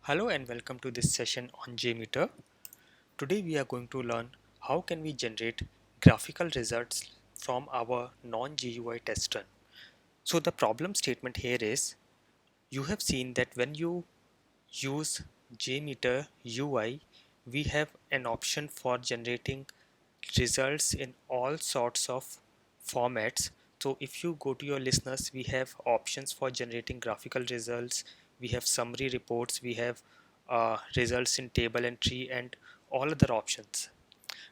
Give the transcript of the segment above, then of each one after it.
Hello and welcome to this session on JMeter. Today we are going to learn how can we generate graphical results from our non-GUI test run. So the problem statement here is you have seen that when you use JMeter UI, we have an option for generating results in all sorts of formats. So if you go to your listeners, we have options for generating graphical results, we have summary reports, we have results in table and tree and all other options.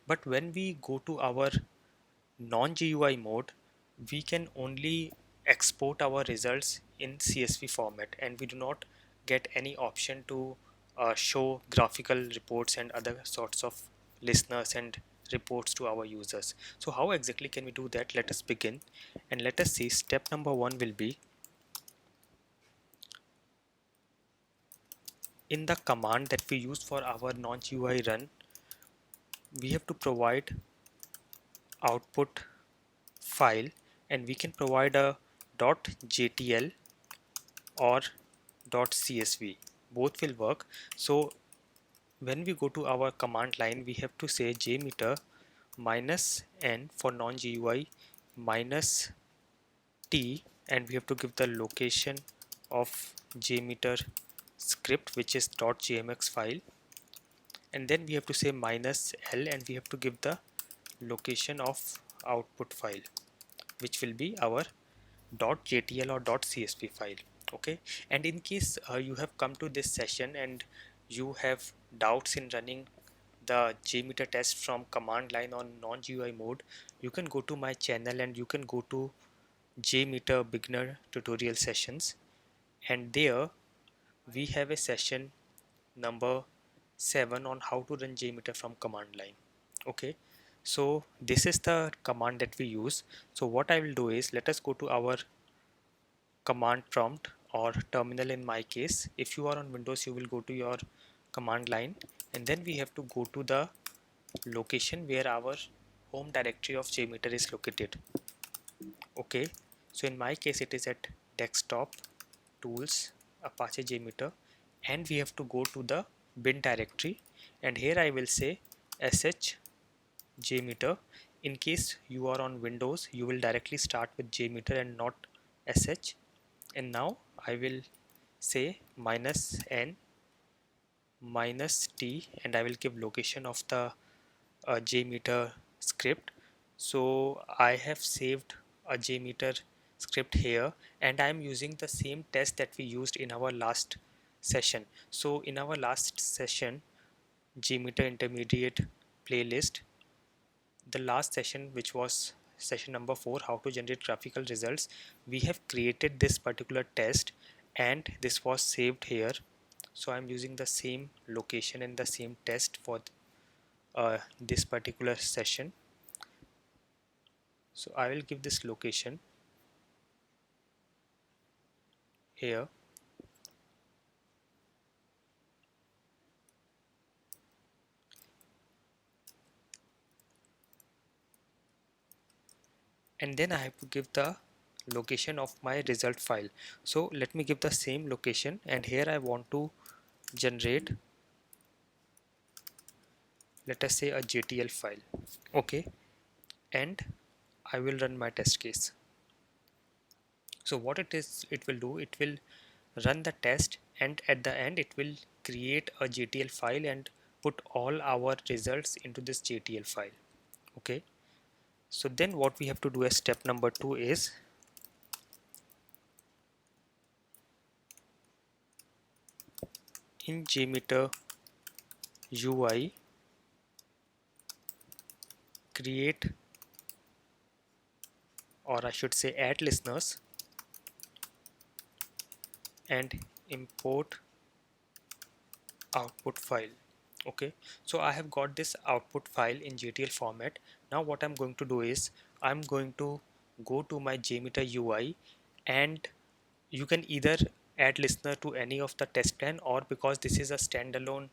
But when we go to our non-GUI mode, we can only export our results in CSV format, and we do not get any option to show graphical reports and other sorts of listeners and reports to our users. So how exactly can we do that? Let us begin, and let us see. Step number one will be, in the command that we use for our non-GUI run, we have to provide output file, and we can provide a .jtl or .csv. Both will work. So when we go to our command line, we have to say jmeter -n for non-GUI -t, and we have to give the location of jmeter script, which is .jmx file, and then we have to say -l, and we have to give the location of output file, which will be our .jtl or .csv file. Okay, and in case you have come to this session and you have doubts in running the JMeter test from command line on non-GUI mode, you can go to my channel and you can go to JMeter beginner tutorial sessions, and there we have a session number 7 on how to run JMeter from command line. Okay, so this is the command that we use. So what I will do is, let us go to our command prompt or terminal. In my case, if you are on Windows, you will go to your command line, and then we have to go to the location where our home directory of JMeter is located. Okay, so in my case it is at desktop, tools, Apache JMeter, and we have to go to the bin directory, and here I will say sh JMeter. In case you are on Windows, you will directly start with JMeter and not sh. And now I will say -n -t, and I will give location of the JMeter script. So I have saved a JMeter script here, and I am using the same test that we used in our last session. So in our last session, JMeter Intermediate playlist, the last session, which was session number 4, how to generate graphical results, we have created this particular test and this was saved here. So I'm using the same location and the same test for this particular session. So I will give this location here, and then I have to give the location of my result file. So let me give the same location, and here I want to generate, let us say, a JTL file. Okay, and I will run my test case. So what it will do, it will run the test, and at the end it will create a JTL file and put all our results into this JTL file. Okay, so then what we have to do as step number 2 is, in JMeter UI, create, or I should say add listeners, and import output file. Okay, so I have got this output file in JTL format. Now what I'm going to do is, I'm going to go to my JMeter UI, and you can either add listener to any of the test plan, or because this is a standalone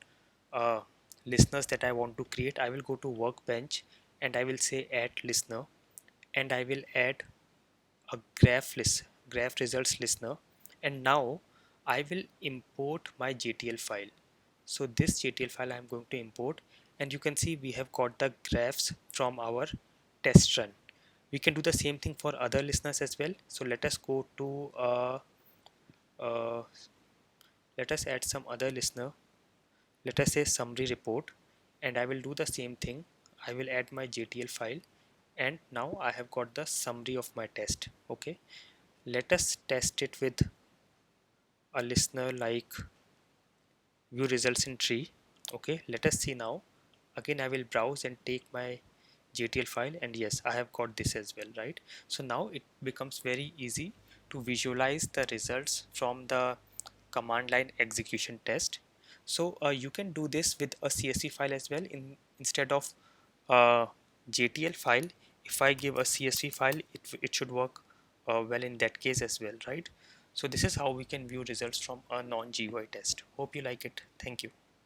uh, listeners that I want to create, I will go to workbench and I will say add listener, and I will add a graph results listener. And now I will import my GTL file. So this GTL file I'm going to import, and you can see we have got the graphs from our test run. We can do the same thing for other listeners as well. So let us go to uh, let us add some other listener. Let us say summary report, and I will do the same thing. I will add my JTL file, and now I have got the summary of my test. Okay, let us test it with a listener like view results in tree. Okay, let us see now. Again, I will browse and take my JTL file, and yes, I have got this as well, right? So now it becomes very easy to visualize the results from the command line execution test. So you can do this with a CSV file as well. Instead of a JTL file, if I give a CSV file, it should work well in that case as well, right? So this is how we can view results from a non-GUI test. Hope you like it. Thank you.